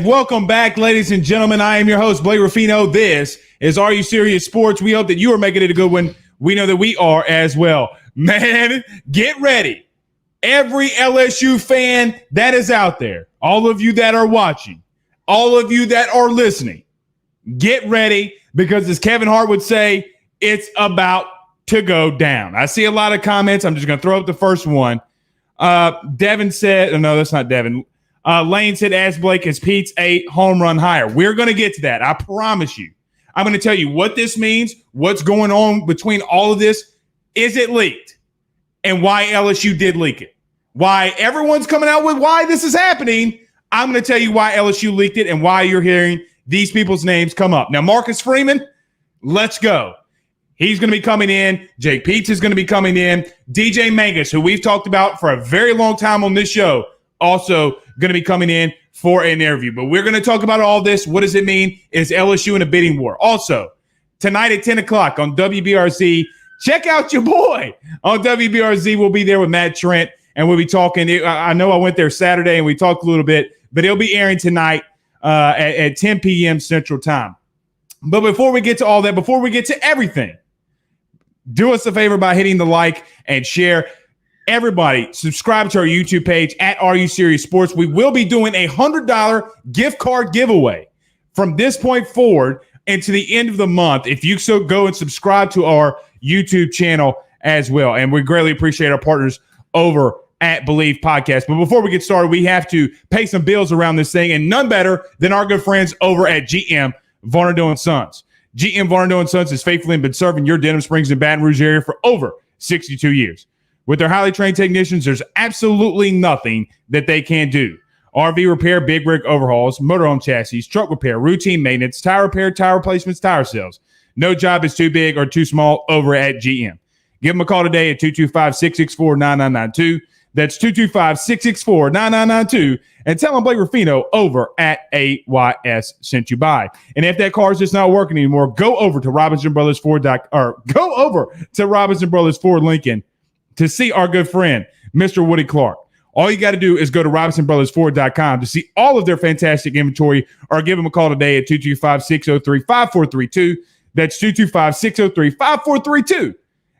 Welcome back, ladies and gentlemen. I am your host, Blake Ruffino. This is Are You Serious Sports. We hope that you are making it a good one. We know that we are as well. Man, get ready. Every LSU fan that is out there, all of you that are watching, all of you that are listening, get ready because as Kevin Hart would say, it's about to go down. I see a lot of comments. I'm just going to throw up the first one. Devin said, no, that's not Devin. Lane said, ask Blake, is Pete's 8 home run higher? We're going to get to that. I promise you. I'm going to tell you what this means, what's going on between all of this. Is it leaked? And why LSU did leak it. Why everyone's coming out with why this is happening. I'm going to tell you why LSU leaked it and why you're hearing these people's names come up. Now, Marcus Freeman, let's go. He's going to be coming in. Jake Peetz is going to be coming in. DJ Mangus, who we've talked about for a very long time on this show, also going to be coming in for an interview. But we're going to talk about all this. What does it mean? Is LSU in a bidding war? Also, tonight at 10 o'clock on WBRZ, check out your boy on WBRZ. We'll be there with Matt Trent, and we'll be talking. I know I went there Saturday, and we talked a little bit, but it'll be airing tonight at 10 p.m. Central Time. But before we get to all that, before we get to everything, do us a favor by hitting the like and share. Everybody, subscribe to our YouTube page at Are You Serious Sports. We will be doing a $100 gift card giveaway from this point forward into the end of the month. If you so go and subscribe to our YouTube channel as well. And we greatly appreciate our partners over at Believe Podcast. But before we get started, we have to pay some bills around this thing, and none better than our good friends over at GM Varnado & Sons. GM Varnado & Sons has faithfully been serving your Denham Springs and Baton Rouge area for over 62 years. With their highly trained technicians, there's absolutely nothing that they can't do. RV repair, big rig overhauls, motorhome chassis, truck repair, routine maintenance, tire repair, tire replacements, tire sales. No job is too big or too small over at GM. Give them a call today at 225-664-9992. That's 225-664-9992. And tell them Blake Ruffino over at AYS sent you by. And if that car's just not working anymore, go over to Robinson Brothers Ford Lincoln to see our good friend, Mr. Woody Clark. All you got to do is go to RobinsonBrothersFord.com to see all of their fantastic inventory, or give them a call today at 225-603-5432. That's 225-603-5432.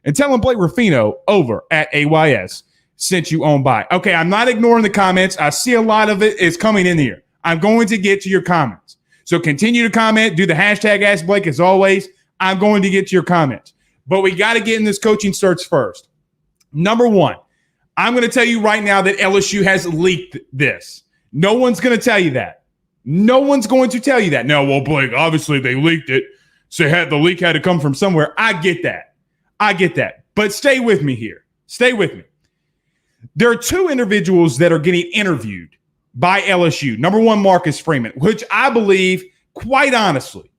And tell them Blake Ruffino over at AYS sent you on by. Okay, I'm not ignoring the comments. I see a lot of it is coming in here. I'm going to get to your comments. So continue to comment. Do the hashtag Ask Blake as always. I'm going to get to your comments. But we got to get in this coaching search first. Number one, I'm going to tell you right now that LSU has leaked this. No one's going to tell you that. No one's going to tell you that. No, well, Blake, obviously they leaked it. So the leak had to come from somewhere. I get that. But stay with me here. Stay with me. There are two individuals that are getting interviewed by LSU. Number one, Marcus Freeman, which I believe, quite honestly,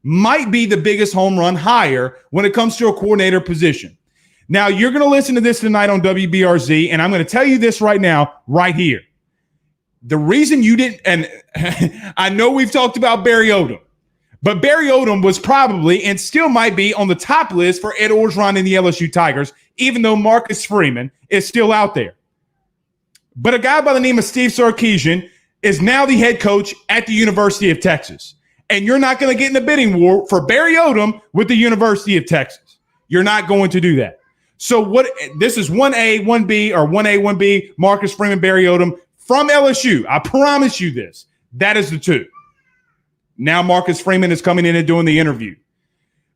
might be the biggest home run hire when it comes to a coordinator position. Now, you're going to listen to this tonight on WBRZ, and I'm going to tell you this right now, right here. The reason you didn't, and I know we've talked about Barry Odom, but Barry Odom was probably and still might be on the top list for Ed Orgeron and the LSU Tigers, even though Marcus Freeman is still out there. But a guy by the name of Steve Sarkisian is now the head coach at the University of Texas. And you're not going to get in the bidding war for Barry Odom with the University of Texas. You're not going to do that. So this is 1A, 1B, or 1A, 1B, Marcus Freeman, Barry Odom from LSU. I promise you this. That is the two. Now Marcus Freeman is coming in and doing the interview.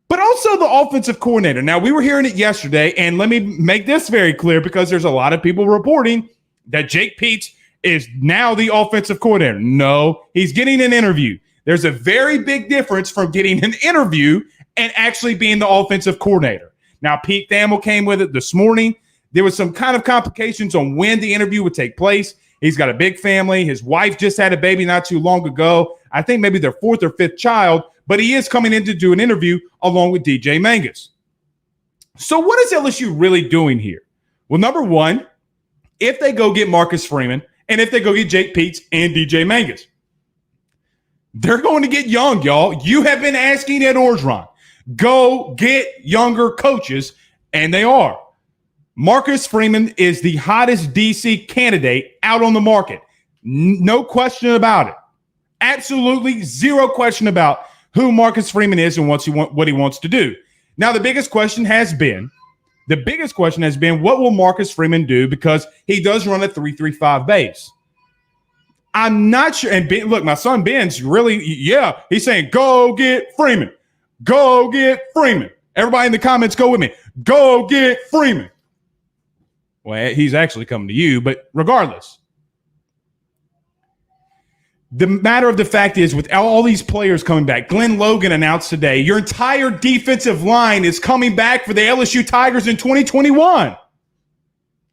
But also the offensive coordinator. Now, we were hearing it yesterday, and let me make this very clear because there's a lot of people reporting that Jake Peetz is now the offensive coordinator. No, he's getting an interview. There's a very big difference from getting an interview and actually being the offensive coordinator. Now, Pete Thamel came with it this morning. There was some kind of complications on when the interview would take place. He's got a big family. His wife just had a baby not too long ago. I think maybe their fourth or fifth child, but he is coming in to do an interview along with DJ Mangus. So what is LSU really doing here? Well, number one, if they go get Marcus Freeman and if they go get Jake Peetz and DJ Mangus, they're going to get young, y'all. You have been asking Ed Orgeron, go get younger coaches, and they are. Marcus Freeman is the hottest DC candidate out on the market. No question about it. Absolutely zero question about who Marcus Freeman is and what he wants to do. Now, the biggest question has been, what will Marcus Freeman do? Because he does run a 3.35 base. I'm not sure. And Ben, look, my son Ben's really, he's saying, go get Freeman. Go get Freeman. Everybody in the comments, go with me. Go get Freeman. Well, he's actually coming to you, but regardless. The matter of the fact is, with all these players coming back, Glenn Logan announced today, your entire defensive line is coming back for the LSU Tigers in 2021.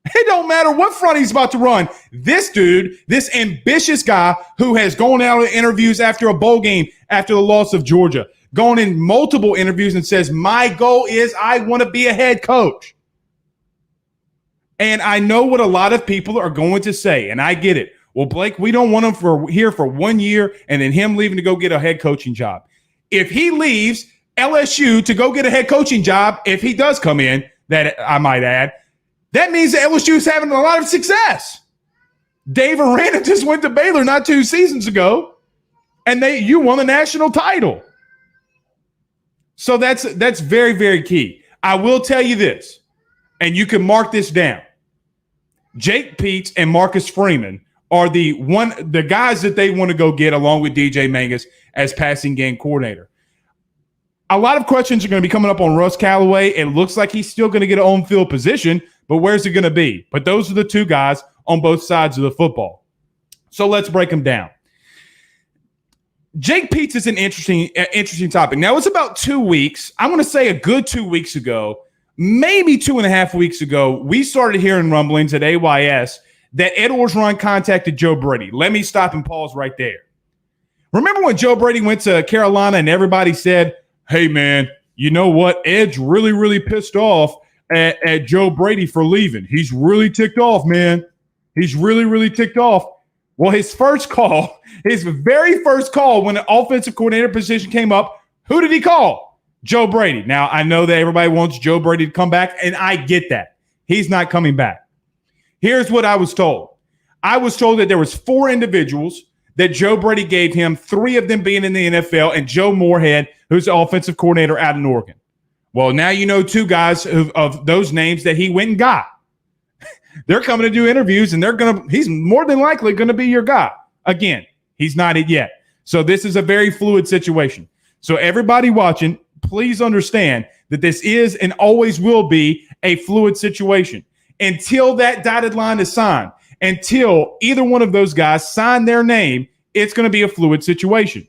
It don't matter what front he's about to run. This dude, this ambitious guy who has gone out in interviews after a bowl game, after the loss of Georgia, gone in multiple interviews and says, my goal is I want to be a head coach. And I know what a lot of people are going to say, and I get it. Well, Blake, we don't want him here for 1 year and then him leaving to go get a head coaching job. If he leaves LSU to go get a head coaching job, if he does come in, that I might add, that means that LSU is having a lot of success. Dave Aranda just went to Baylor not 2 seasons ago, and you won the national title. So that's very, very key. I will tell you this, and you can mark this down. Jake Peetz and Marcus Freeman are the guys that they want to go get along with DJ Mangus as passing game coordinator. A lot of questions are going to be coming up on Russ Callaway. It looks like he's still going to get an on-field position, but where's it going to be? But those are the two guys on both sides of the football. So let's break them down. Jake Peetz is an interesting topic. Now, it's about 2 weeks. I'm going to say a good 2 weeks ago, maybe 2.5 weeks ago, we started hearing rumblings at AYS that Ed Orgeron contacted Joe Brady. Let me stop and pause right there. Remember when Joe Brady went to Carolina and everybody said, hey, man, you know what? Ed's really, really pissed off at Joe Brady for leaving. He's really ticked off, man. He's really, really ticked off. Well, his very first call when the offensive coordinator position came up, who did he call? Joe Brady. Now, I know that everybody wants Joe Brady to come back, and I get that. He's not coming back. Here's what I was told. I was told that there was 4 individuals that Joe Brady gave him, 3 of them being in the NFL, and Joe Moorhead, who's the offensive coordinator out in Oregon. Well, now you know 2 guys of those names that he went and got. They're coming to do interviews, and he's more than likely going to be your guy. Again, he's not it yet. So this is a very fluid situation. So everybody watching, please understand that this is and always will be a fluid situation. Until that dotted line is signed, until either one of those guys sign their name, it's going to be a fluid situation.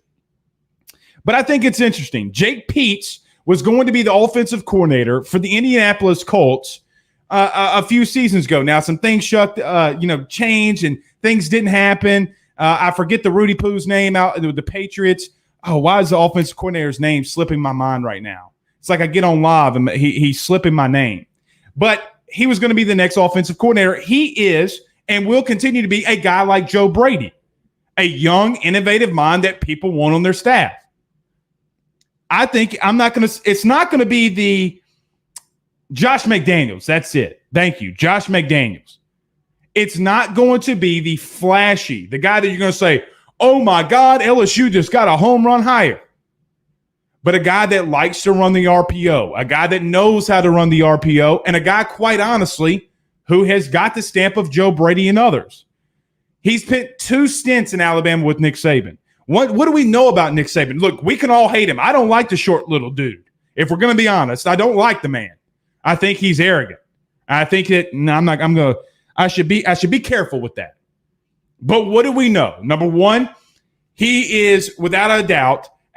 But I think it's interesting. Jake Peetz was going to be the offensive coordinator for the Indianapolis Colts a few seasons ago. Now, some things changed and things didn't happen. I forget the Rudy Poo's name out with the Patriots. Oh, why is the offensive coordinator's name slipping my mind right now? It's like I get on live and he's slipping my name. But he was going to be the next offensive coordinator. He is and will continue to be a guy like Joe Brady, a young, innovative mind that people want on their staff. I think it's not going to be the Josh McDaniels. That's it. Thank you. Josh McDaniels. It's not going to be the flashy, the guy that you're going to say, oh my God, LSU just got a home run hire. But a guy that likes to run the RPO, a guy that knows how to run the RPO, and a guy, quite honestly, who has got the stamp of Joe Brady and others. He's spent 2 stints in Alabama with Nick Saban. What do we know about Nick Saban? Look, we can all hate him. I don't like the short little dude. If we're going to be honest, I don't like the man. I think he's arrogant. I think that I should be careful with that. But what do we know? Number one, he is without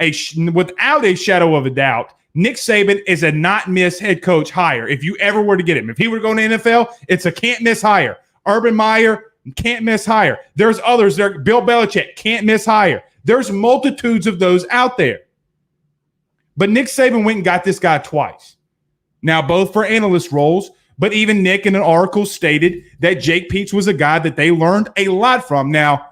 a shadow of a doubt, Nick Saban is a not miss head coach hire. If you ever were to get him, if he were to go to the NFL, it's a can't miss hire. Urban Meyer, can't miss hire. There's others there. Bill Belichick, can't miss hire. There's multitudes of those out there. But Nick Saban went and got this guy twice. Now, both for analyst roles, but even Nick in an article stated that Jake Peetz was a guy that they learned a lot from. Now,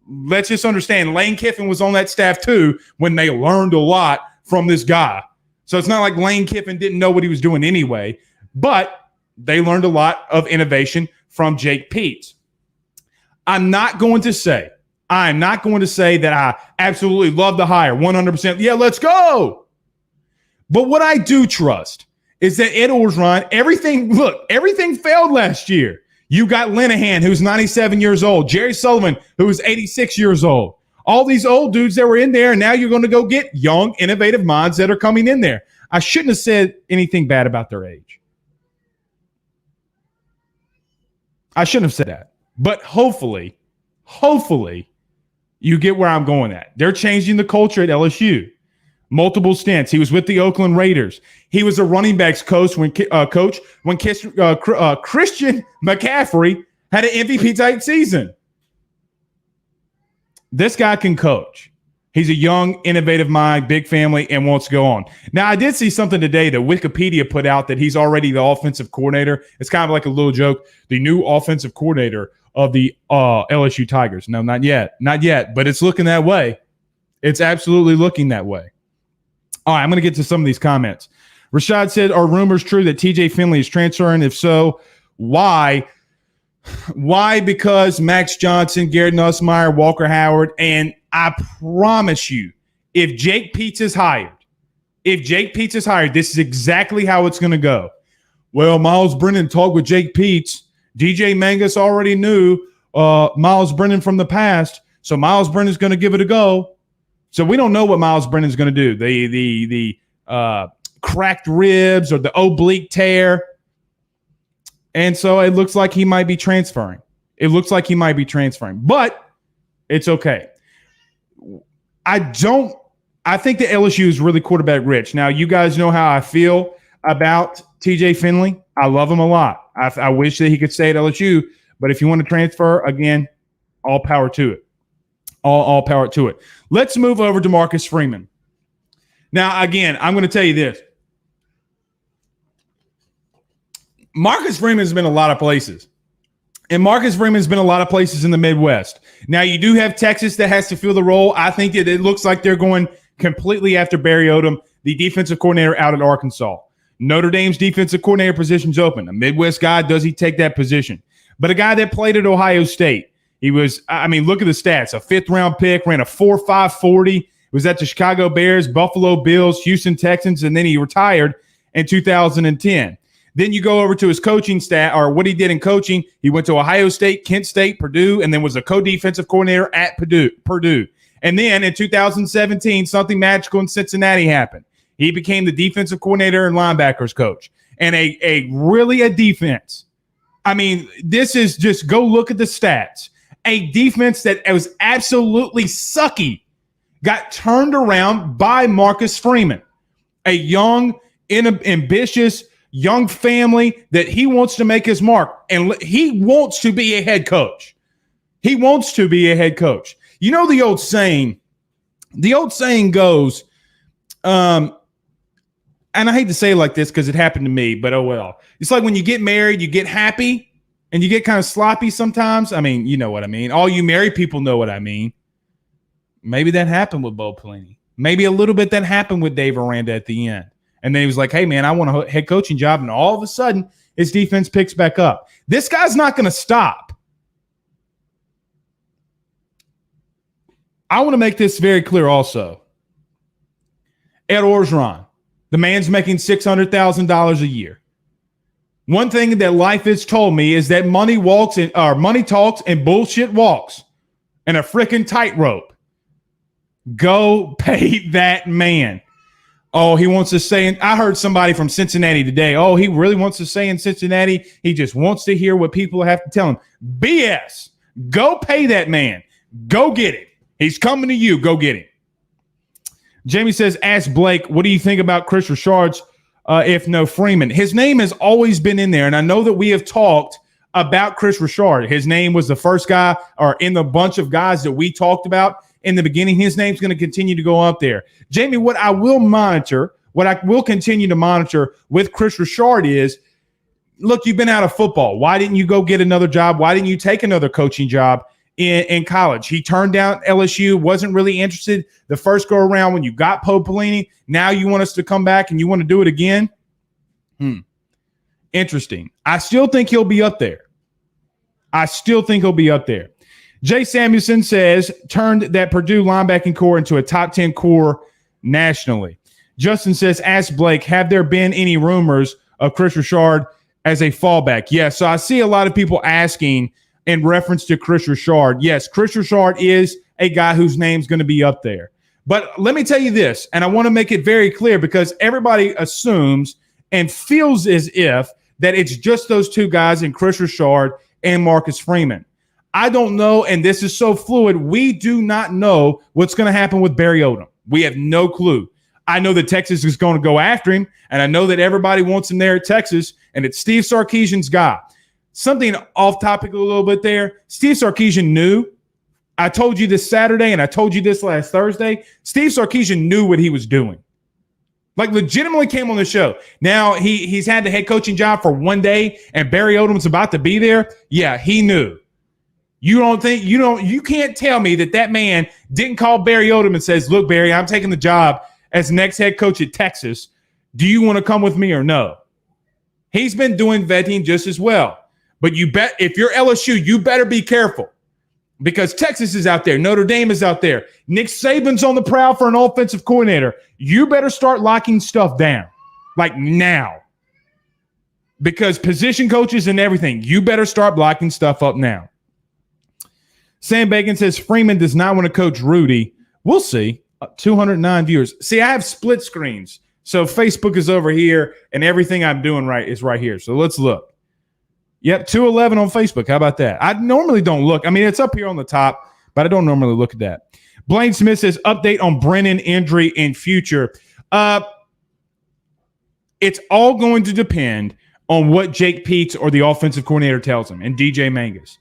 let's just understand, Lane Kiffin was on that staff too when they learned a lot from this guy. So it's not like Lane Kiffin didn't know what he was doing anyway, but they learned a lot of innovation from Jake Peetz. I'm not going to say that I absolutely love the hire 100%. Yeah, let's go. But what I do trust is that Ed Orgeron, everything failed last year. You got Linehan, who's 97 years old, Jerry Sullivan, who is 86 years old. All these old dudes that were in there, and now you're going to go get young, innovative minds that are coming in there. I shouldn't have said anything bad about their age. I shouldn't have said that. But hopefully, you get where I'm going at. They're changing the culture at LSU. Multiple stints. He was with the Oakland Raiders. He was a running backs coach when Christian McCaffrey had an MVP type season. This guy can coach. He's a young, innovative mind, big family, and wants to go on. Now, I did see something today that Wikipedia put out that he's already the offensive coordinator. It's kind of like a little joke. The new offensive coordinator of the LSU Tigers. No, not yet. Not yet, but it's looking that way. It's absolutely looking that way. All right, I'm going to get to some of these comments. Rashad said, are rumors true that TJ Finley is transferring? If so, why? Why? Because Max Johnson, Garrett Nussmeier, Walker Howard, and I promise you, if Jake Peetz is hired, this is exactly how it's going to go. Well, Miles Brennan talked with Jake Peetz. DJ Mangus already knew Miles Brennan from the past, so Miles Brennan's going to give it a go. So we don't know what Miles Brennan's going to do. The cracked ribs or the oblique tear. And so it looks like he might be transferring. But it's okay. I think the LSU is really quarterback rich. Now, you guys know how I feel about TJ Finley. I love him a lot. I wish that he could stay at LSU. But if you want to transfer, again, all power to it. All power to it. Let's move over to Marcus Freeman. Now, again, I'm going to tell you this. Marcus Freeman's been a lot of places. And Marcus Freeman's been a lot of places in the Midwest. Now, you do have Texas that has to fill the role. I think that it looks like they're going completely after Barry Odom, the defensive coordinator out at Arkansas. Notre Dame's defensive coordinator position's open. A Midwest guy, does he take that position? But a guy that played at Ohio State, he was, look at the stats. A fifth-round pick, ran a 4.5 40, was at the Chicago Bears, Buffalo Bills, Houston Texans, and then he retired in 2010. Then you go over to his coaching stat, or what he did in coaching. He went to Ohio State, Kent State, Purdue, and then was a co-defensive coordinator at Purdue. And then in 2017, something magical in Cincinnati happened. He became the defensive coordinator and linebackers coach. And a defense. This is just go look at the stats. A defense that was absolutely sucky got turned around by Marcus Freeman, a young, ambitious, young family that he wants to make his mark. And he wants to be a head coach. You know, the old saying goes, and I hate to say it like this because it happened to me, but oh well. It's like when you get married, you get happy and you get kind of sloppy sometimes. You know what I mean. All you married people know what I mean. Maybe that happened with Bo Pelini. Maybe a little bit that happened with Dave Aranda at the end. And then he was like, hey, man, I want a head coaching job. And all of a sudden, his defense picks back up. This guy's not going to stop. I want to make this very clear also. Ed Orgeron, the man's making $600,000 a year. One thing that life has told me is that money talks and bullshit walks, and a freaking tightrope. Go pay that man. Oh, he wants to stay I heard somebody from Cincinnati today. Oh, he really wants to stay in Cincinnati. He just wants to hear what people have to tell him. BS. Go pay that man. Go get it. He's coming to you. Go get it. Jamie says, ask Blake, what do you think about Chris Richard's if no Freeman? His name has always been in there, and I know that we have talked about Chris Richard. His name was the first guy, or in the bunch of guys that we talked about in the beginning. His name's going to continue to go up there. Jamie, what I will continue to monitor with Chris Richard is, look, you've been out of football. Why didn't you go get another job? Why didn't you take another coaching job in college? He turned down LSU, wasn't really interested the first go around when you got Bo Pelini. Now you want us to come back and you want to do it again? Interesting. I still think he'll be up there. Jay Samuelson says, turned that Purdue linebacking core into a top 10 core nationally. Justin says, ask Blake, have there been any rumors of Chris Richard as a fallback? Yes. So I see a lot of people asking in reference to Chris Richard. Yes, Chris Richard is a guy whose name's going to be up there. But let me tell you this, and I want to make it very clear because everybody assumes and feels as if that it's just those two guys in Chris Richard and Marcus Freeman. I don't know, and this is so fluid. We do not know what's going to happen with Barry Odom. We have no clue. I know that Texas is going to go after him, and I know that everybody wants him there at Texas, and it's Steve Sarkisian's guy. Something off topic a little bit there. Steve Sarkisian knew. I told you this Saturday, and I told you this last Thursday. Steve Sarkisian knew what he was doing. Like, legitimately came on the show. Now, he's had the head coaching job for one day, and Barry Odom's about to be there. Yeah, he knew. You can't tell me that man didn't call Barry Odom and says, look, Barry, I'm taking the job as next head coach at Texas. Do you want to come with me or no? He's been doing vetting just as well. But you bet if you're LSU, you better be careful because Texas is out there. Notre Dame is out there. Nick Saban's on the prowl for an offensive coordinator. You better start locking stuff down like now because position coaches and everything, you better start blocking stuff up now. Sam Bacon says Freeman does not want to coach Rudy. We'll see. 209 viewers. See, I have split screens. So Facebook is over here and everything I'm doing right is right here. So let's look. Yep, 211 on Facebook. How about that? I normally don't look. I mean, it's up here on the top, but I don't normally look at that. Blaine Smith says update on Brennan injury in future. It's all going to depend on what Jake Peetz or the offensive coordinator tells him and DJ Mangus.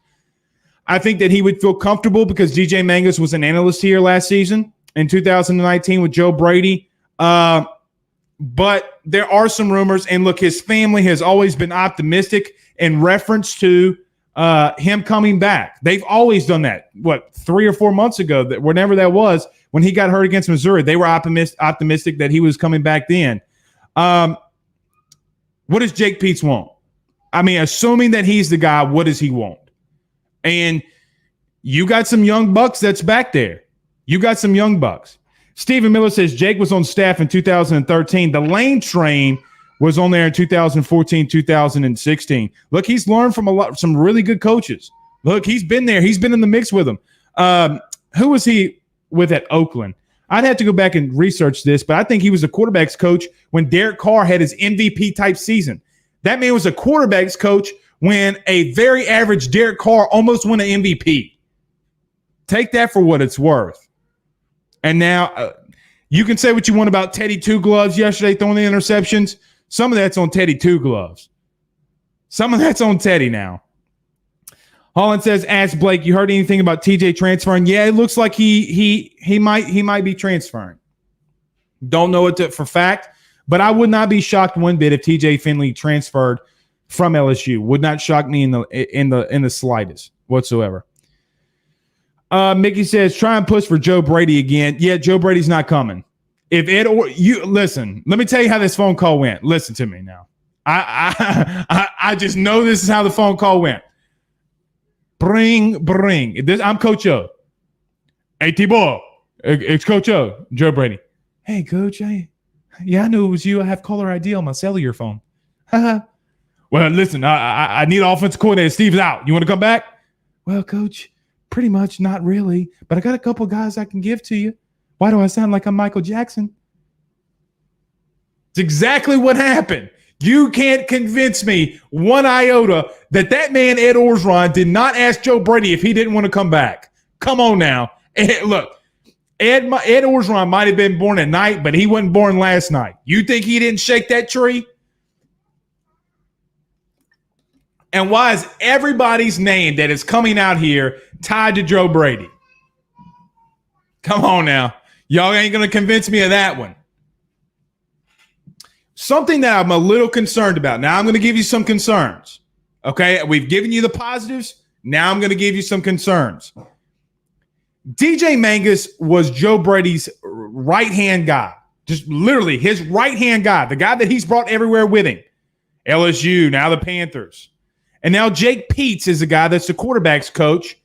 I think that he would feel comfortable because DJ Mangus was an analyst here last season in 2019 with Joe Brady. But there are some rumors, and look, his family has always been optimistic in reference to him coming back. They've always done that. 3 or 4 months ago, whenever that was, when he got hurt against Missouri, they were optimistic that he was coming back then. What does Jake Peetz want? I mean, assuming that he's the guy, what does he want? And you got some young bucks that's back there. You got some young bucks. Stephen Miller says Jake was on staff in 2013. The Lane train was on there in 2014, 2016. Look, he's learned from some really good coaches. Look, he's been there. He's been in the mix with them. Who was he with at Oakland? I'd have to go back and research this, but I think he was a quarterback's coach when Derek Carr had his MVP-type season. That man was a quarterback's coach when a very average Derek Carr almost won an MVP. Take that for what it's worth. And now you can say what you want about Teddy Two Gloves yesterday throwing the interceptions. Some of that's on Teddy Two Gloves. Some of that's on Teddy now. Holland says, ask Blake, you heard anything about TJ transferring? Yeah, it looks like he might be transferring. Don't know it for fact, but I would not be shocked one bit if TJ Finley transferred from LSU. Would not shock me in the slightest whatsoever. Mickey says, try and push for Joe Brady again. Yeah, Joe Brady's not coming. If Ed or you listen, let me tell you how this phone call went. Listen to me now. I just know this is how the phone call went. Bring. I'm Coach O. Hey, T-Ball. It's Coach O. Joe Brady. Hey, Coach. I knew it was you. I have caller ID on my cellular phone. Well, listen, I need an offensive coordinator. Steve's out. You want to come back? Well, Coach, pretty much not really, but I got a couple guys I can give to you. Why do I sound like I'm Michael Jackson? It's exactly what happened. You can't convince me one iota that man, Ed Orgeron, did not ask Joe Brady if he didn't want to come back. Come on now. Look, Ed Orgeron might have been born at night, but he wasn't born last night. You think he didn't shake that tree? And why is everybody's name that is coming out here tied to Joe Brady? Come on now. Y'all ain't going to convince me of that one. Something that I'm a little concerned about. Now I'm going to give you some concerns. Okay? We've given you the positives. Now I'm going to give you some concerns. DJ Mangus was Joe Brady's right-hand guy. Just literally his right-hand guy. The guy that he's brought everywhere with him. LSU, now the Panthers. And now Jake Peetz is the guy that's the quarterback's coach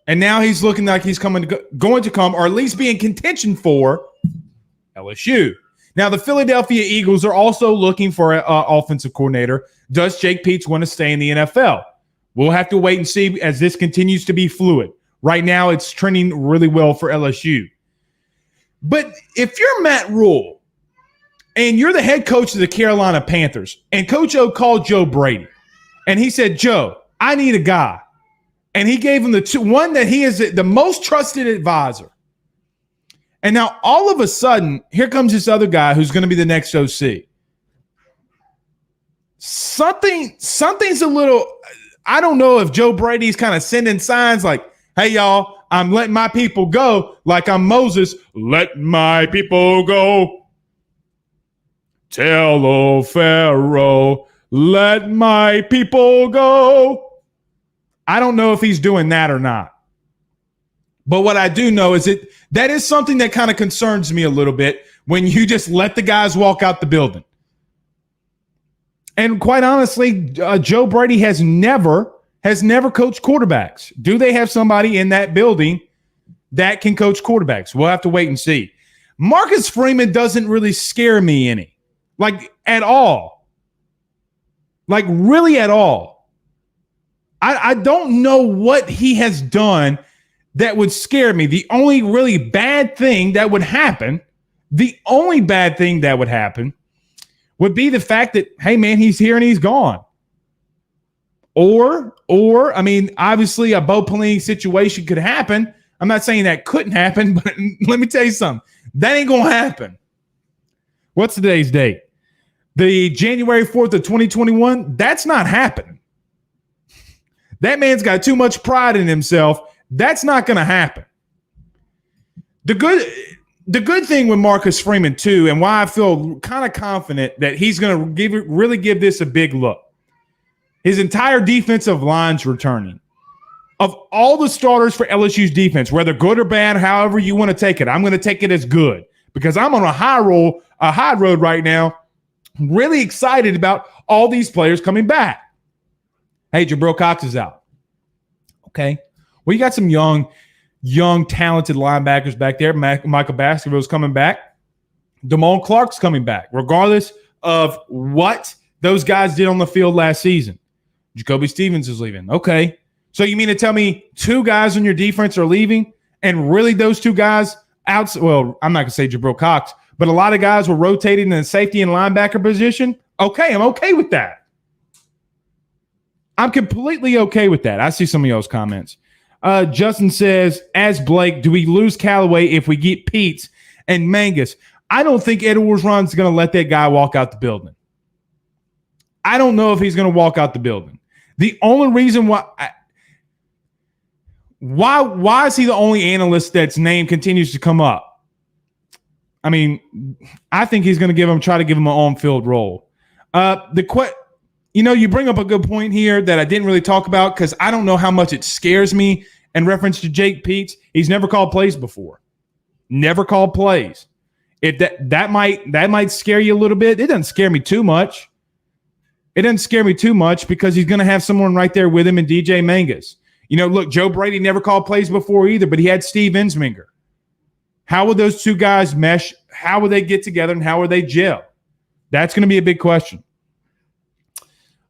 And now he's looking like he's going to come, or at least be in contention for LSU. Now, the Philadelphia Eagles are also looking for an offensive coordinator. Does Jake Peetz want to stay in the NFL? We'll have to wait and see as this continues to be fluid. Right now, it's trending really well for LSU. But if you're Matt Rule and you're the head coach of the Carolina Panthers, and Coach O called Joe Brady, and he said, Joe, I need a guy. And he gave him one that he is the most trusted advisor. And now all of a sudden, here comes this other guy who's going to be the next OC. Something's a little, I don't know if Joe Brady's kind of sending signs like, hey, y'all, I'm letting my people go, like I'm Moses. Let my people go. Tell old Pharaoh, let my people go. I don't know if he's doing that or not. But what I do know is that is something that kind of concerns me a little bit when you just let the guys walk out the building. And quite honestly, Joe Brady has never coached quarterbacks. Do they have somebody in that building that can coach quarterbacks? We'll have to wait and see. Marcus Freeman doesn't really scare me any, like at all. Like really at all. I don't know what he has done that would scare me. The only really bad thing that would happen, would be the fact that, hey, man, he's here and he's gone. Or I mean, obviously a Bo Pelini situation could happen. I'm not saying that couldn't happen, but let me tell you something. That ain't going to happen. What's today's date? The January 4th of 2021? That's not happening. That man's got too much pride in himself. That's not going to happen. The good thing with Marcus Freeman, too, and why I feel kind of confident that he's going to really give this a big look, his entire defensive line's returning. Of all the starters for LSU's defense, whether good or bad, however you want to take it, I'm going to take it as good because I'm on a high road right now. Really excited about all these players coming back. Hey, Jabril Cox is out. Okay. Well, you got some young, talented linebackers back there. Michael Baskerville's coming back. Damone Clark's coming back, regardless of what those guys did on the field last season. Jacoby Stevens is leaving. Okay. So you mean to tell me two guys on your defense are leaving, and really those two guys out? Well, I'm not going to say Jabril Cox, but a lot of guys were rotating in the safety and linebacker position. Okay, I'm okay with that. I'm completely okay with that. I see some of y'all's comments. Justin says, as Blake, do we lose Callaway if we get Peetz and Mangus? I don't think Ed Orgeron's going to let that guy walk out the building. I don't know if he's going to walk out the building. The only reason why is he the only analyst that's name continues to come up? I mean, I think he's going to try to give him an on-field role. You bring up a good point here that I didn't really talk about because I don't know how much it scares me in reference to Jake Peetz. He's never called plays before. Never called plays. If that might scare you a little bit. It doesn't scare me too much. Because he's going to have someone right there with him in DJ Mangus. Look, Joe Brady never called plays before either, but he had Steve Ensminger. How would those two guys mesh? How would they get together and how would they gel? That's going to be a big question.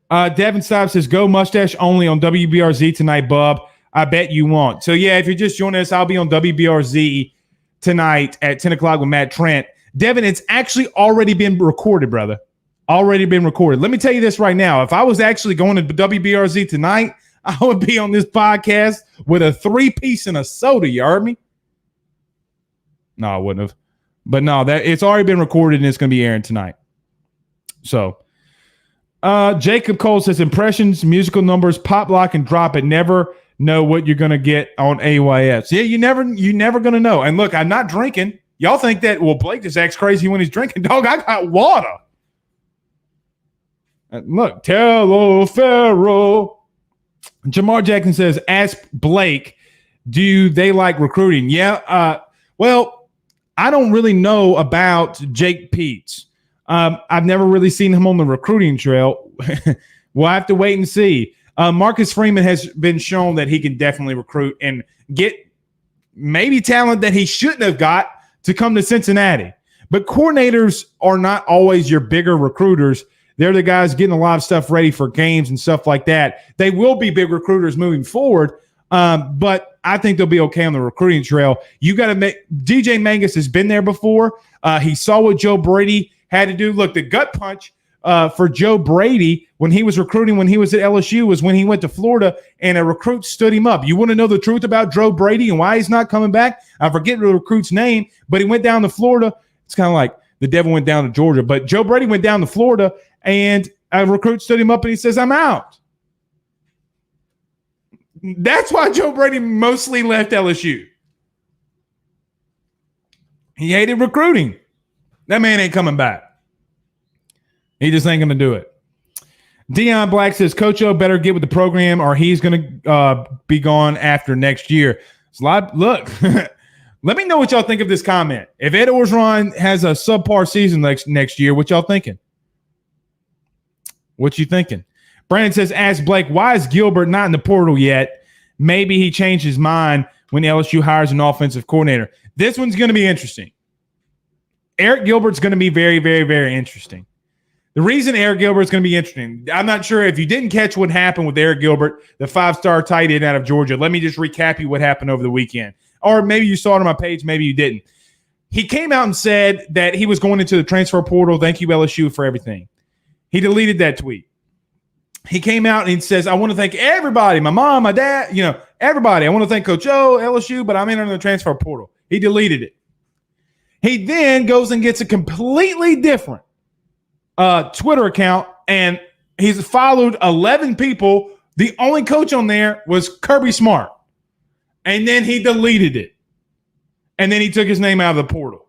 Devin Stiles says, go mustache only on WBRZ tonight, bub. I bet you won't. So, yeah, if you're just joining us, I'll be on WBRZ tonight at 10 o'clock with Matt Trent. Devin, it's actually already been recorded, brother. Already been recorded. Let me tell you this right now. If I was actually going to WBRZ tonight, I would be on this podcast with a 3-piece and a soda. You heard me? No, I wouldn't have. But no, it's already been recorded and it's going to be airing tonight. So, Jacob Cole says impressions, musical numbers, pop, lock, and drop it. Never know what you're going to get on AYS. Yeah, you never going to know. And look, I'm not drinking. Y'all think that, well, Blake just acts crazy when he's drinking. Dog, I got water. Look, tell old Pharaoh. Jamar Jackson says, ask Blake, do they like recruiting? Yeah. Well, I don't really know about Jake Peetz. I've never really seen him on the recruiting trail. We'll have to wait and see. Marcus Freeman has been shown that he can definitely recruit and get maybe talent that he shouldn't have got to come to Cincinnati. But coordinators are not always your bigger recruiters. They're the guys getting a lot of stuff ready for games and stuff like that. They will be big recruiters moving forward, but I think they'll be okay on the recruiting trail. You got to make – DJ Mangus has been there before. He saw what Joe Brady had to do. Look, the gut punch for Joe Brady when he was recruiting when he was at LSU was when he went to Florida and a recruit stood him up. You want to know the truth about Joe Brady and why he's not coming back? I forget the recruit's name, but he went down to Florida. It's kind of like the devil went down to Georgia. But Joe Brady went down to Florida, and a recruit stood him up, and he says, I'm out. That's why Joe Brady mostly left LSU. He hated recruiting. That man ain't coming back. He just ain't going to do it. Deion Black says, Coach O better get with the program or he's going to be gone after next year. Look, let me know what y'all think of this comment. If Ed Orgeron has a subpar season next year, what y'all thinking? What you thinking? Brandon says, ask Blake, why is Gilbert not in the portal yet? Maybe he changed his mind when LSU hires an offensive coordinator. This one's going to be interesting. Eric Gilbert's going to be very, very, very interesting. The reason Eric Gilbert is going to be interesting, I'm not sure if you didn't catch what happened with Eric Gilbert, the 5-star tight end out of Georgia. Let me just recap you what happened over the weekend. Or maybe you saw it on my page, maybe you didn't. He came out and said that he was going into the transfer portal. Thank you, LSU, for everything. He deleted that tweet. He came out and he says, I want to thank everybody, my mom, my dad, everybody. I want to thank Coach O, LSU, but I'm in on the transfer portal. He deleted it. He then goes and gets a completely different Twitter account, and he's followed 11 people. The only coach on there was Kirby Smart. And then he deleted it. And then he took his name out of the portal.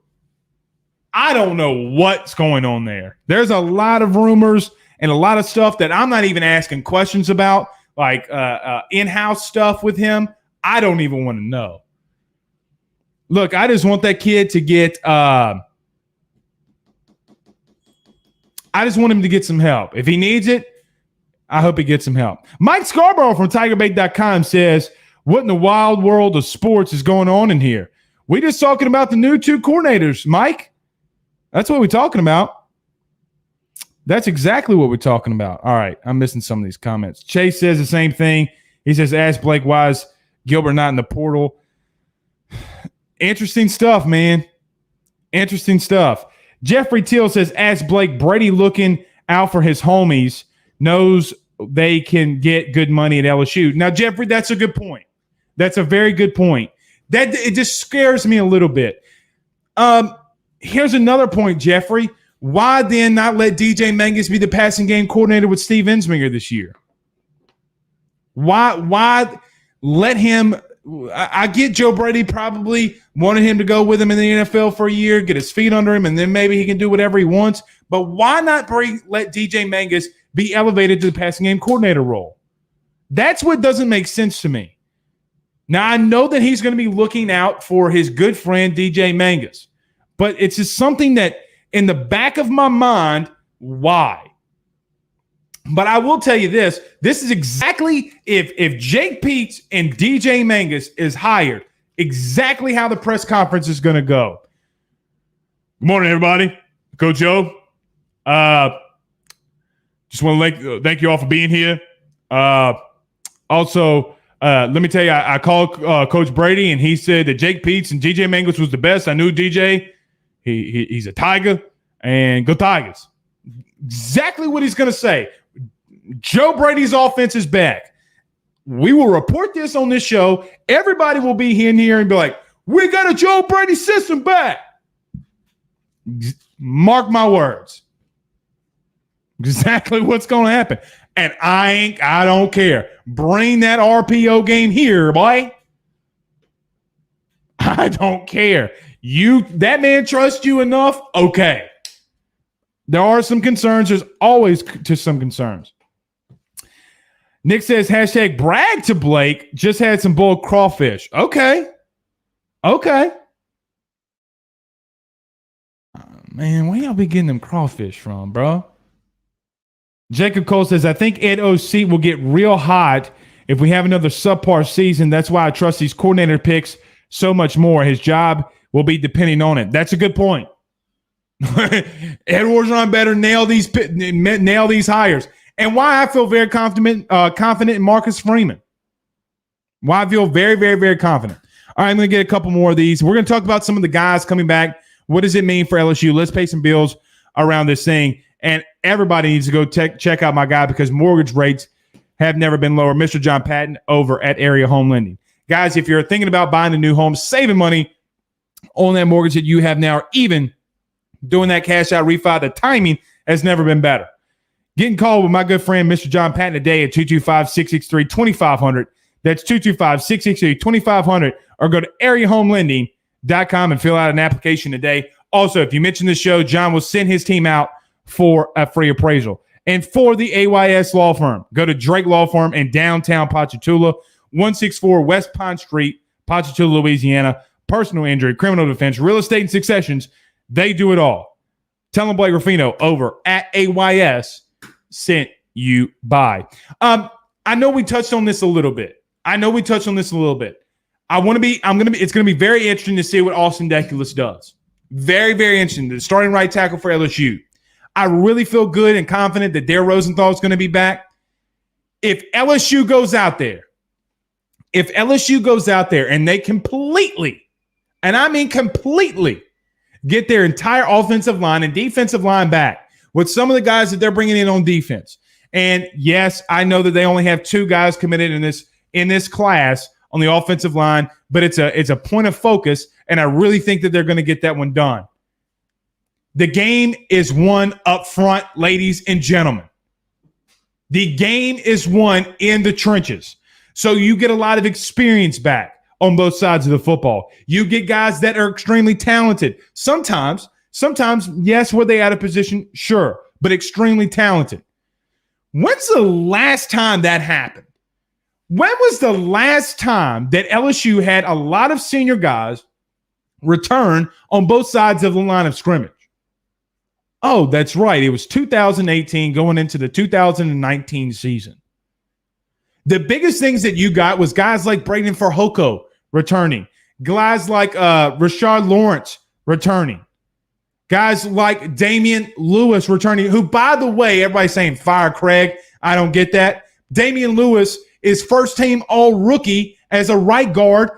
I don't know what's going on there. There's a lot of rumors and a lot of stuff that I'm not even asking questions about, like in-house stuff with him. I don't even want to know. Look, I just want that kid to get I just want him to get some help. If he needs it, I hope he gets some help. Mike Scarborough from TigerBait.com says, what in the wild world of sports is going on in here? We just talking about the new 2 coordinators, Mike. That's what we're talking about. That's exactly what we're talking about. All right, I'm missing some of these comments. Chase says the same thing. He says, ask Blake, why is Gilbert not in the portal? Interesting stuff, man. Interesting stuff. Jeffrey Till says, ask Blake, Brady looking out for his homies, knows they can get good money at LSU. Now, Jeffrey, that's a good point. That's a very good point. That it just scares me a little bit. Here's another point, Jeffrey. Why then not let DJ Mangus be the passing game coordinator with Steve Ensminger this year? Why let him – I get Joe Brady probably wanted him to go with him in the NFL for a year, get his feet under him, and then maybe he can do whatever he wants. But why not let DJ Mangus be elevated to the passing game coordinator role? That's what doesn't make sense to me. Now, I know that he's going to be looking out for his good friend DJ Mangus, but it's just something that in the back of my mind, why? But I will tell you this. This is exactly if Jake Peetz and DJ Mangus is hired, exactly how the press conference is going to go. Good morning, everybody. Coach Joe. Just want to thank you all for being here. Also, let me tell you, I called Coach Brady, and he said that Jake Peetz and DJ Mangus was the best. I knew DJ. He's a Tiger, and go Tigers. Exactly what he's going to say. Joe Brady's offense is back. We will report this on this show. Everybody will be in here and be like, we got a Joe Brady system back. Mark my words. Exactly what's going to happen. And I don't care. Bring that RPO game here, boy. I don't care. That man trusts you enough? Okay. There are some concerns. There's always just some concerns. Nick says, hashtag brag to Blake. Just had some boiled crawfish. Okay. Man, where y'all be getting them crawfish from, bro? Jacob Cole says, I think Ed O.C. will get real hot if we have another subpar season. That's why I trust these coordinator picks so much more. His job will be depending on it. That's a good point. Ed Orgeron better nail these hires. And why I feel very confident in Marcus Freeman. Why I feel very, very, very confident. All right, I'm going to get a couple more of these. We're going to talk about some of the guys coming back. What does it mean for LSU? Let's pay some bills around this thing. And everybody needs to go check out my guy because mortgage rates have never been lower. Mr. John Patton over at Area Home Lending. Guys, if you're thinking about buying a new home, saving money on that mortgage that you have now, or even doing that cash out refi, the timing has never been better. Getting called with my good friend, Mr. John Patton, today at 225-663-2500. That's 225-663-2500. Or go to areahomelending.com and fill out an application today. Also, if you mention the show, John will send his team out for a free appraisal. And for the AYS Law Firm, go to Drake Law Firm in downtown Ponchatoula, 164 West Pond Street, Ponchatoula, Louisiana. Personal injury, criminal defense, real estate, and successions. They do it all. Tell them Blake Ruffino over at AYS sent you by. I know we touched on this a little bit. It's going to be very interesting to see what Austin Deculus does. Very, very interesting. The starting right tackle for LSU. I really feel good and confident that Dare Rosenthal is going to be back. If LSU goes out there and they completely, and I mean completely, get their entire offensive line and defensive line back with some of the guys that they're bringing in on defense. And yes, I know that they only have 2 guys committed in this class on the offensive line, but it's a point of focus, and I really think that they're going to get that one done. The game is won up front, ladies and gentlemen. The game is won in the trenches. So you get a lot of experience back on both sides of the football. You get guys that are extremely talented. Sometimes, yes, were they out of position? Sure, but extremely talented. When's the last time that happened? When was the last time that LSU had a lot of senior guys return on both sides of the line of scrimmage? Oh, that's right. It was 2018 going into the 2019 season. The biggest things that you got was guys like Braden Fehoko returning, guys like Rashard Lawrence returning, guys like Damian Lewis returning, who, by the way, everybody's saying fire Craig. I don't get that. Damian Lewis is first-team all-rookie as a right guard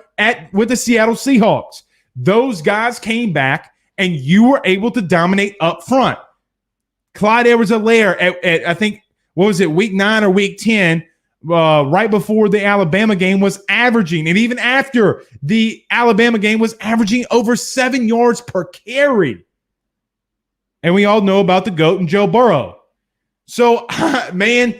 with the Seattle Seahawks. Those guys came back, and you were able to dominate up front. Clyde Edwards-Helaire at I think, what was it, week 9 or week 10, right before the Alabama game, was averaging, and even after the Alabama game, was averaging over 7 yards per carry. And we all know about the GOAT and Joe Burrow. So, man,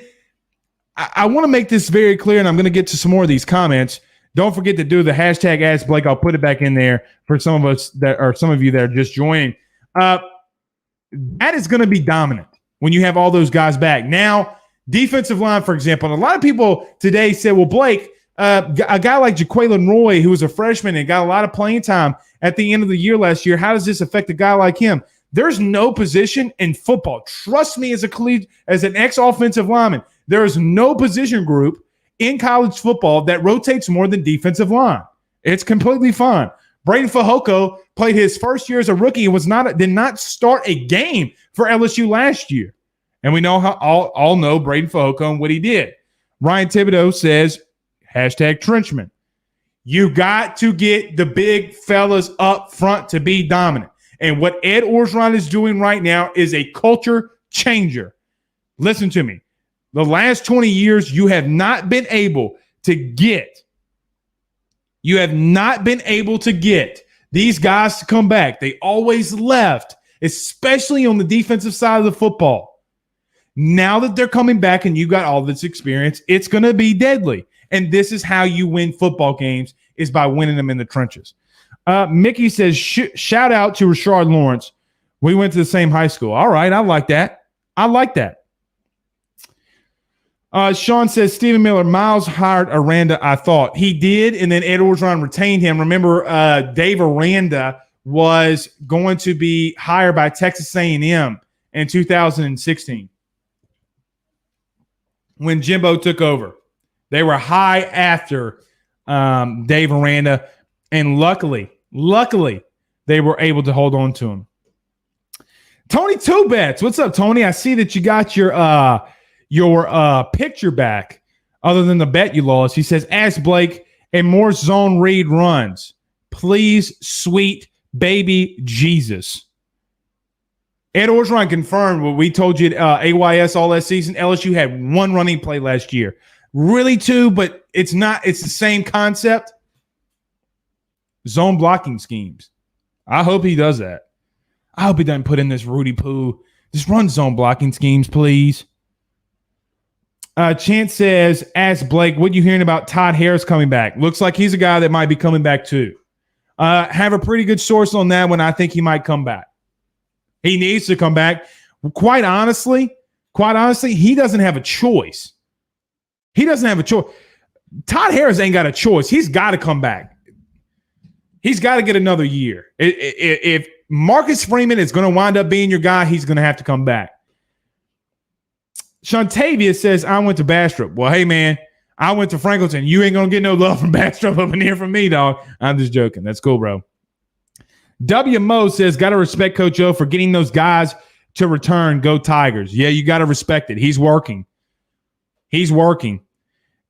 I want to make this very clear, and I'm going to get to some more of these comments. Don't forget to do the hashtag Ask Blake. I'll put it back in there for some of you that are just joining. That is going to be dominant when you have all those guys back. Now, defensive line, for example, and a lot of people today said, well, Blake, a guy like Jaquelin Roy, who was a freshman and got a lot of playing time at the end of the year last year, how does this affect a guy like him? There's no position in football. Trust me, as an ex-offensive lineman, there is no position group in college football that rotates more than defensive line. It's completely fine. Braden Fehoko played his first year as a rookie and did not start a game for LSU last year. And we know how all know Braden Fehoko and what he did. Ryan Thibodeau says, hashtag Trenchman. You got to get the big fellas up front to be dominant. And what Ed Orgeron is doing right now is a culture changer. Listen to me. The last 20 years, you have not been able to get these guys to come back. They always left, especially on the defensive side of the football. Now that they're coming back and you got all this experience, it's going to be deadly. And this is how you win football games, is by winning them in the trenches. Mickey says, shout out to Rashard Lawrence. We went to the same high school. All right, I like that. Sean says, Stephen Miller, Miles hired Aranda, I thought. He did, and then Ed Orgeron retained him. Remember, Dave Aranda was going to be hired by Texas A&M in 2016. when Jimbo took over. They were high after Dave Aranda, and luckily, they were able to hold on to him. Tony Two Bets, what's up, Tony? I see that you got your picture back. Other than the bet you lost, he says, "Ask Blake and more zone read runs, please, sweet baby Jesus." Ed Orgeron confirmed what we told you at AYS all last season. LSU had one running play last year. Really two, but it's not. It's the same concept. Zone blocking schemes. I hope he does that. I hope he doesn't put in this Rudy Poo. Just run zone blocking schemes, please. Chance says, "Ask Blake, what you hearing about Todd Harris coming back? Looks like he's a guy that might be coming back too." Have a pretty good source on that one. I think he might come back. He needs to come back. Quite honestly, he doesn't have a choice. He doesn't have a choice. Todd Harris ain't got a choice. He's got to come back. He's got to get another year. If Marcus Freeman is going to wind up being your guy, he's going to have to come back. Shantavia says, "I went to Bastrop." Well, hey, man, I went to Franklinton. You ain't going to get no love from Bastrop up in here from me, dog. I'm just joking. That's cool, bro. W. Mo says, "Got to respect Coach O for getting those guys to return. Go Tigers." Yeah, you got to respect it. He's working.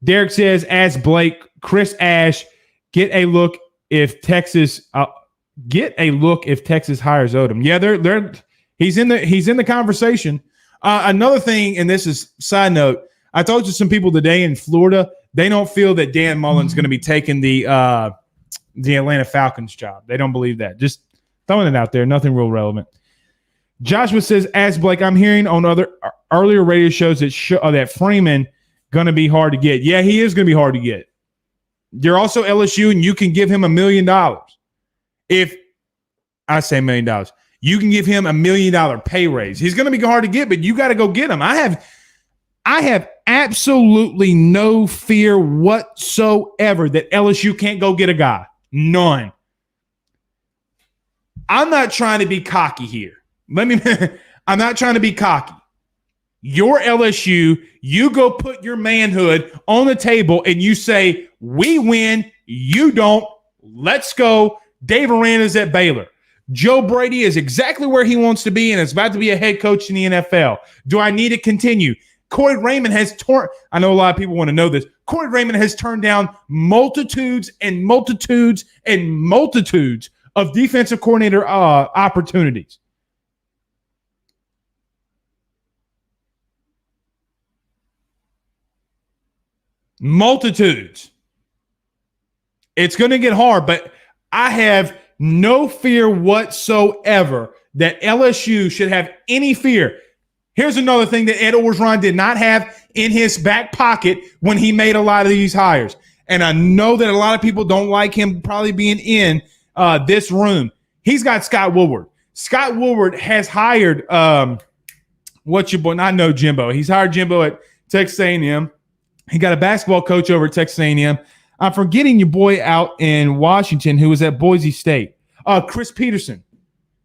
Derek says, "Ask Blake, Chris Ash, get a look if Texas hires Odom." Yeah, he's in the conversation. Another thing, and this is side note, I talked to some people today in Florida. They don't feel that Dan Mullen's going to be taking the Atlanta Falcons job. They don't believe that. Just throwing it out there. Nothing real relevant. Joshua says, "Ask Blake, I'm hearing on earlier radio shows that Freeman going to be hard to get." Yeah, he is going to be hard to get. You're also LSU, and you can give him $1 million. If I say $1 million, you can give him $1 million pay raise. He's going to be hard to get, but you got to go get him. I have absolutely no fear whatsoever that LSU can't go get a guy. None. I'm not trying to be cocky here. I'm not trying to be cocky. You're LSU. You go put your manhood on the table and you say, "We win. You don't. Let's go." Dave Aranda's at Baylor. Joe Brady is exactly where he wants to be and is about to be a head coach in the NFL. Do I need to continue? Corey Raymond has I know a lot of people want to know this. Corey Raymond has turned down multitudes and multitudes and multitudes of defensive coordinator opportunities. Multitudes. It's going to get hard, but I have no fear whatsoever that LSU should have any fear. Here's another thing that Ed Orgeron did not have in his back pocket when he made a lot of these hires. And I know that a lot of people don't like him probably being in this room. He's got Scott Woodward. Scott Woodward has hired what's your boy? I know Jimbo. He's hired Jimbo at Texas A&M. He got a basketball coach over at Texas A&M. I'm forgetting your boy out in Washington who was at Boise State. Chris Peterson.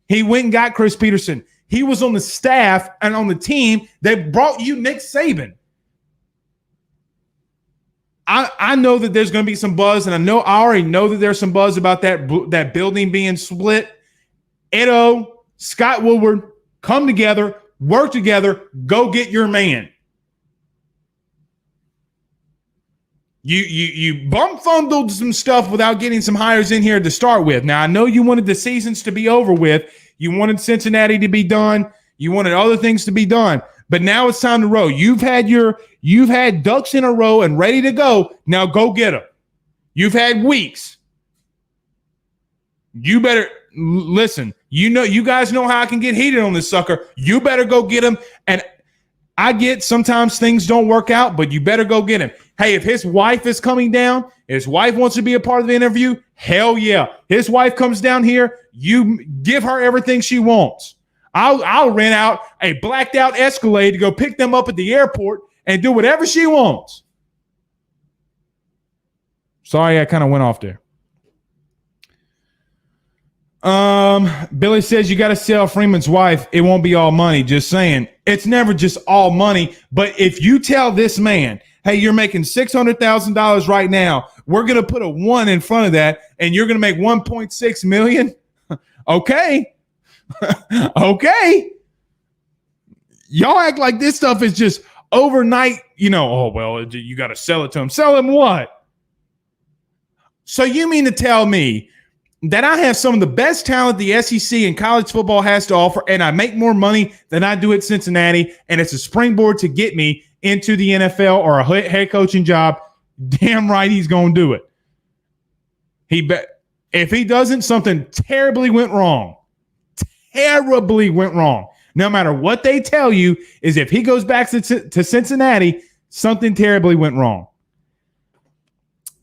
He went and got Chris Peterson. He was on the staff and on the team that brought you Nick Saban. I know that there's going to be some buzz, and I already know that there's some buzz about that building being split. Edo, Scott Woodward, come together, work together, go get your man. You bump fumbled some stuff without getting some hires in here to start with. Now, I know you wanted the seasons to be over with. You wanted Cincinnati to be done. You wanted other things to be done. But now it's time to roll. You've had ducks in a row and ready to go. Now go get them. You've had weeks. You better listen. You guys know how I can get heated on this sucker. You better go get him. And I get sometimes things don't work out, but you better go get him. Hey, if his wife is coming down, his wife wants to be a part of the interview, hell yeah. His wife comes down here, you give her everything she wants. I'll rent out a blacked out Escalade to go pick them up at the airport and do whatever she wants. Sorry, I kind of went off there. Billy says you got to sell Freeman's wife. It won't be all money. Just saying. It's never just all money. But if you tell this man, hey, you're making $600,000 right now, we're going to put a 1 in front of that, and you're going to make $1.6 million. Okay. Okay. Y'all act like this stuff is just overnight, oh, well, you got to sell it to him. Sell him what? So you mean to tell me that I have some of the best talent the SEC and college football has to offer, and I make more money than I do at Cincinnati, and it's a springboard to get me into the NFL or a head coaching job? Damn right he's going to do it. If he doesn't, something terribly went wrong. Terribly went wrong. No matter what they tell you, is if he goes back to Cincinnati, something terribly went wrong.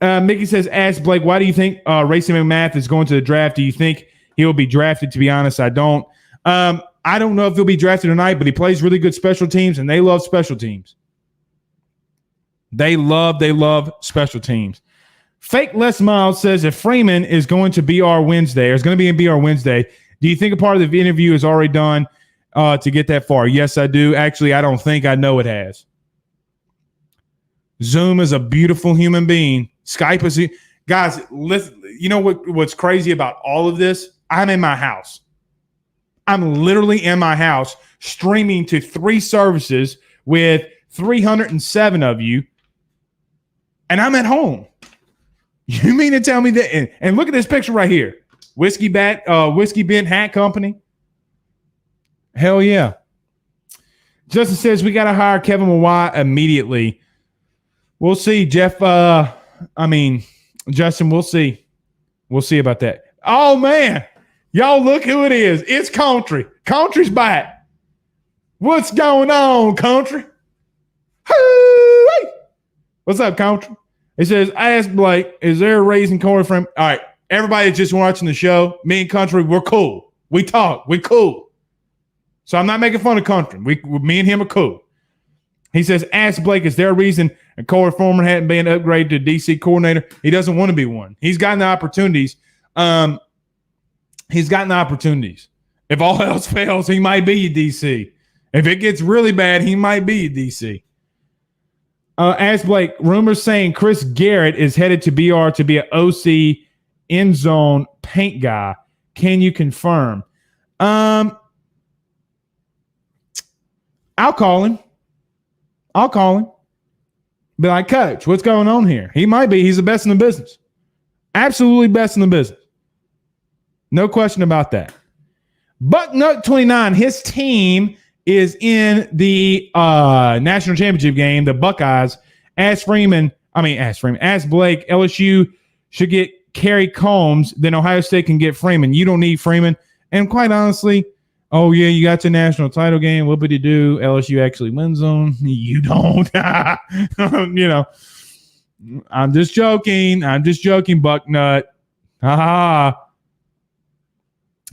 Mickey says, ask Blake, why do you think Racing McMath is going to the draft? Do you think he'll be drafted? To be honest, I don't. I don't know if he'll be drafted tonight, but he plays really good special teams, and they love special teams. They love special teams. Fake Les Miles says, if Freeman is going to BR Wednesday, or is going to be in BR Wednesday, do you think a part of the interview is already done to get that far? Yes, I do. Actually, I don't think. I know it has. Zoom is a beautiful human being. Skype is guys. Listen, you know what's crazy about all of this? I'm in my house. I'm literally in my house streaming to 3 services with 307 of you, and I'm at home. You mean to tell me that? And look at this picture right here. Whiskey Bent Hat Company. Hell yeah. Justin says we got to hire Kevin Mawai immediately. We'll see, Jeff. Justin, we'll see. We'll see about that. Oh, man. Y'all look who it is. It's Country. Country's back. What's going on, Country? Hey! What's up, Country? It says, ask Blake, is there a raising Corey from? All right. Everybody just watching the show, me and Country, we're cool. We talk. We cool. So I'm not making fun of Country. Me and him are cool. He says, ask Blake, is there a reason Corey Foreman hadn't been upgraded to DC coordinator? He doesn't want to be one. He's gotten the opportunities. If all else fails, he might be a DC. If it gets really bad, he might be a DC. Ask Blake, rumors saying Chris Garrett is headed to BR to be an OC end zone paint guy. Can you confirm? I'll call him. Be like, Coach, what's going on here? He might be. He's the best in the business. Absolutely best in the business. No question about that. Bucknut 29, his team is in the national championship game, the Buckeyes. Ask Blake, LSU should get Kerry Combs, then Ohio State can get Freeman. You don't need Freeman. And quite honestly, oh, yeah, you got your national title game. What would you do? LSU actually wins them. You don't. I'm just joking, Bucknut. Ha.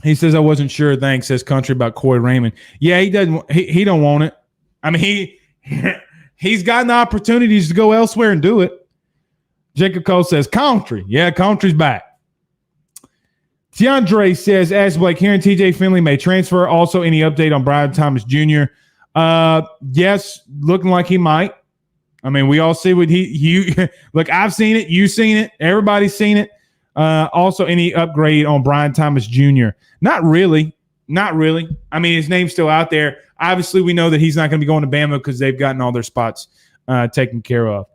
He says, I wasn't sure. Thanks, says Country about Corey Raymond. Yeah, he doesn't. He don't want it. I mean, he's gotten the opportunities to go elsewhere and do it. Jacob Cole says, Country. Yeah, Country's back. DeAndre says, ask Blake, hearing TJ Finley may transfer. Also, any update on Brian Thomas Jr.? Yes, looking like he might. I mean, we all see what look, I've seen it. You've seen it. Everybody's seen it. Also, any upgrade on Brian Thomas Jr.? Not really. I mean, his name's still out there. Obviously, we know that he's not going to be going to Bama because they've gotten all their spots taken care of.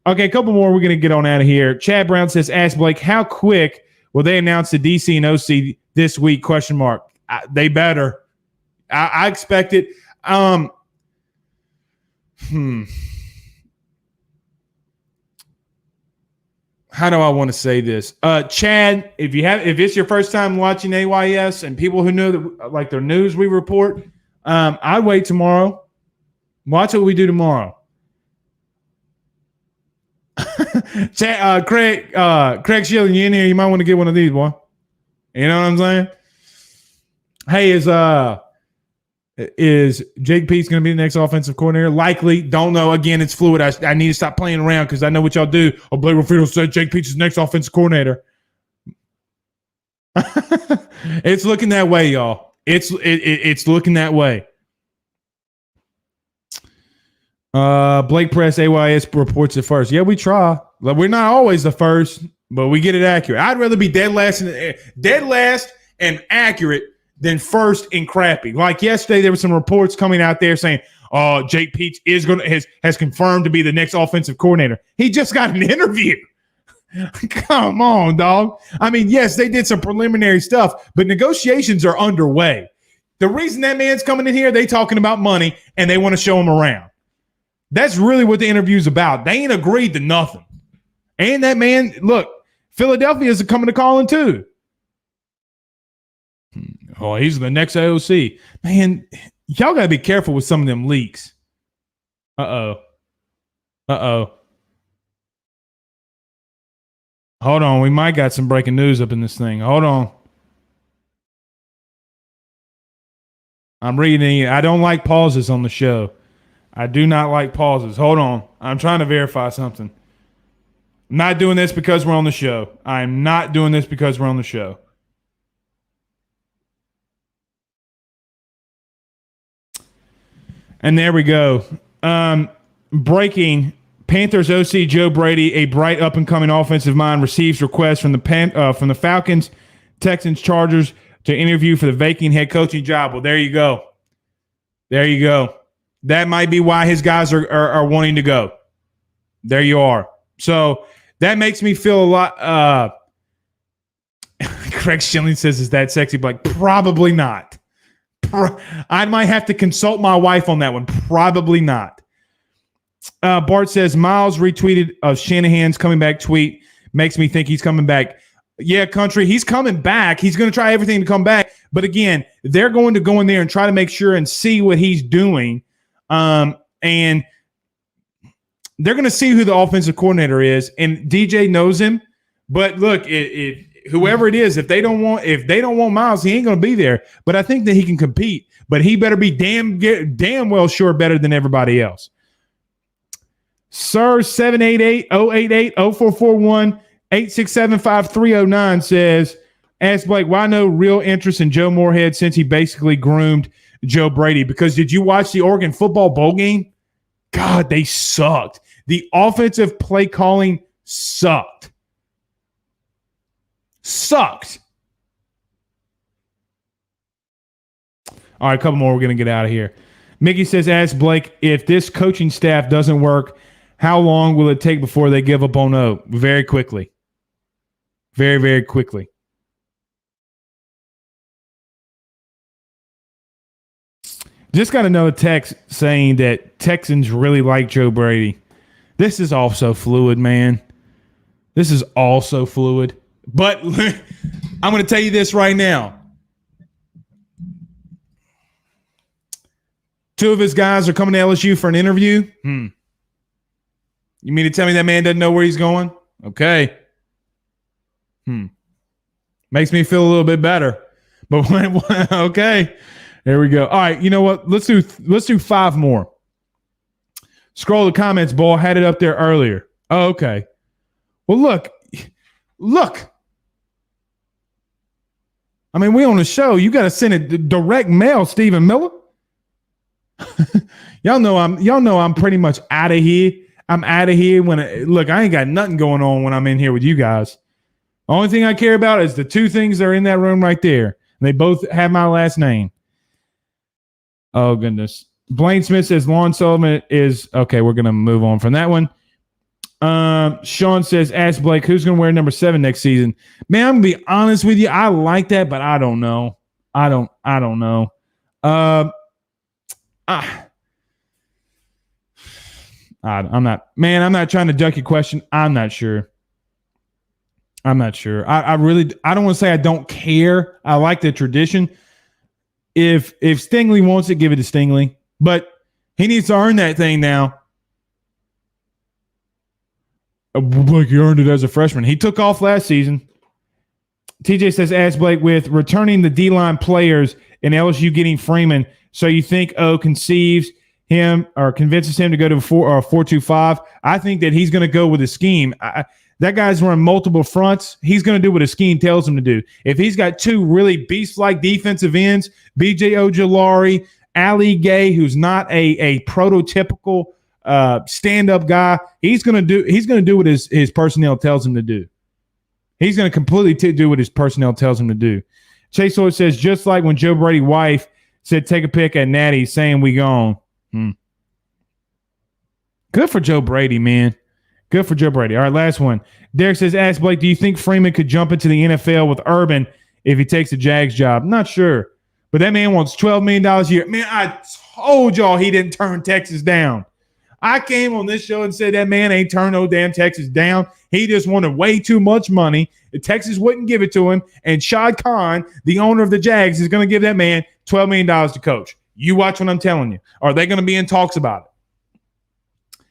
Okay, a couple more. We're going to get on out of here. Chad Brown says, ask Blake, how quick will they announce the DC and OC this week? ? They better. I expect it. How do I want to say this? Chad, if it's your first time watching AYS and people who know their news we report, I'd wait tomorrow. Watch what we do tomorrow. Craig Schilling, you in here? You might want to get one of these, boy. You know what I'm saying? Hey, is Jake Peetz going to be the next offensive coordinator? Likely. Don't know. Again, it's fluid. I need to stop playing around because I know what y'all do. Oh, Blake Rufino said Jake Peetz is the next offensive coordinator. It's looking that way, y'all. It's looking that way. Blake Press AYS reports it first. Yeah, we try. We're not always the first, but we get it accurate. I'd rather be dead last and accurate than first and crappy. Like yesterday, there were some reports coming out there saying, Jake Peetz has confirmed to be the next offensive coordinator. He just got an interview. Come on, dog. I mean, yes, they did some preliminary stuff, but negotiations are underway. The reason that man's coming in here, they talking about money and they want to show him around. That's really what the interview's about. They ain't agreed to nothing. And that man, look, Philadelphia is coming to calling too. Oh, he's the next AOC. Man, y'all got to be careful with some of them leaks. Uh-oh. Hold on. We might got some breaking news up in this thing. Hold on. I'm reading it. I don't like pauses on the show. I do not like pauses. Hold on. I'm trying to verify something. I'm not doing this because we're on the show. I'm not doing this because we're on the show. And there we go. Breaking. Panthers OC Joe Brady, a bright up-and-coming offensive mind, receives requests from the Falcons, Texans, Chargers to interview for the vacant head coaching job. Well, there you go. There you go. That might be why his guys are wanting to go. There you are. So that makes me feel a lot. Craig Schilling says, is that sexy? Like, probably not. I might have to consult my wife on that one. Probably not. Bart says, Miles retweeted of Shanahan's coming back tweet. Makes me think he's coming back. Yeah, country, he's coming back. He's going to try everything to come back. But again, they're going to go in there and try to make sure and see what he's doing. And they're going to see who the offensive coordinator is. And DJ knows him. But look, whoever it is, if they don't want Miles, he ain't going to be there. But I think that he can compete. But he better be damn well sure better than everybody else. Sir 788-088-0441-867-5309 says, ask Blake, why no real interest in Joe Moorhead since he basically groomed Joe Brady? Because did you watch the Oregon football bowl game? God, they sucked. The offensive play calling sucked. All right, a couple more. We're going to get out of here. Mickey says, ask Blake, if this coaching staff doesn't work, how long will it take before they give up on O? Very quickly. Very, very quickly. Just got another text saying that Texans really like Joe Brady. This is all so fluid, man. This is all so fluid. But I'm going to tell you this right now. Two of his guys are coming to LSU for an interview. You mean to tell me that man doesn't know where he's going? Okay. Makes me feel a little bit better. But okay. There we go. All right, you know what? Let's do 5 more. Scroll the comments, Ball. Had it up there earlier. Oh, okay. Well, look. I mean, we on the show. You got to send it direct mail, Stephen Miller. Y'all know I'm pretty much out of here. I'm out of here look, I ain't got nothing going on when I'm in here with you guys. The only thing I care about is the 2 things that are in that room right there. And they both have my last name. Oh, goodness. Blaine Smith says Lon Sullivan is okay. We're going to move on from that one. Sean says, ask Blake, who's going to wear number 7 next season? Man, I'm going to be honest with you. I like that, but I don't know. I don't know. I'm not trying to duck your question. I'm not sure. I don't want to say I don't care. I like the tradition. If Stingley wants it, give it to Stingley. But he needs to earn that thing now. Blake, he earned it as a freshman. He took off last season. TJ says, ask Blake, with returning the D-line players and LSU getting Freeman, so you think convinces him to go to 4-2-5? I think that he's going to go with a scheme. That guy's running multiple fronts. He's going to do what his scheme tells him to do. If he's got two really beast-like defensive ends, B.J. Ojulari, Ali Gay, who's not a prototypical stand-up guy, he's going to do what his personnel tells him to do. He's going to completely do what his personnel tells him to do. Chase Lloyd says, just like when Joe Brady's wife said, take a pic at Natty, saying we gone. Good for Joe Brady, man. Good for Joe Brady. All right, last one. Derek says, ask Blake, do you think Freeman could jump into the NFL with Urban if he takes the Jags job? Not sure. But that man wants $12 million a year. Man, I told y'all he didn't turn Texas down. I came on this show and said that man ain't turned no damn Texas down. He just wanted way too much money. Texas wouldn't give it to him. And Shad Khan, the owner of the Jags, is going to give that man $12 million to coach. You watch what I'm telling you. Are they going to be in talks about it?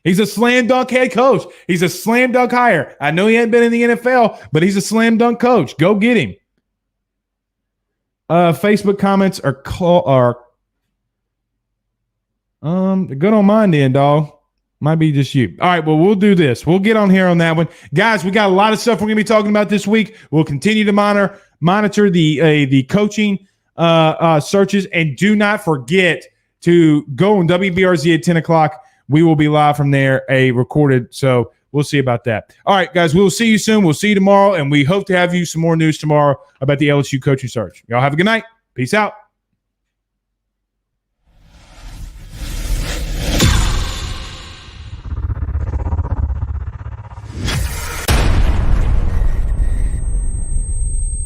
He's a slam dunk head coach. He's a slam dunk hire. I know he hadn't been in the NFL, but he's a slam dunk coach. Go get him. Facebook comments are good on mine then, dog. Might be just you. All right, well, we'll do this. We'll get on here on that one. Guys, we got a lot of stuff we're going to be talking about this week. We'll continue to monitor the coaching searches, and do not forget to go on WBRZ at 10 o'clock. We will be live from there, recorded, so we'll see about that. All right, guys, we will see you soon. We'll see you tomorrow, and we hope to have you some more news tomorrow about the LSU coaching search. Y'all have a good night. Peace out.